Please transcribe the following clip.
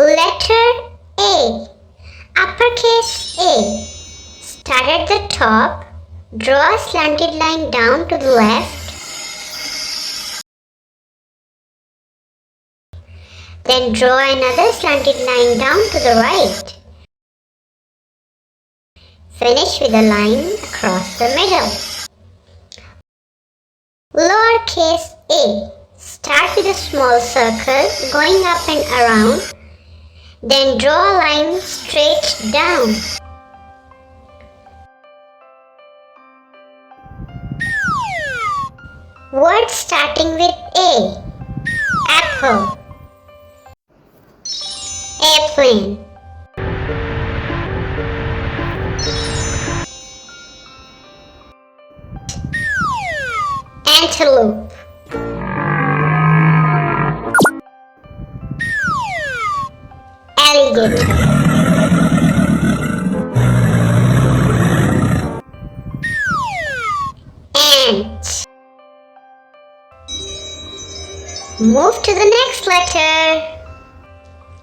Letter A. Uppercase A. Start at the top. Draw a slanted line down to the left. Then draw another slanted line down to the right. Finish with a line across the middle. Lowercase a. Start with a small circle going up and around. Then draw a line straight down. Words starting with A. Apple. Airplane. Antelope. Alligator. Ant. Move to the next letter.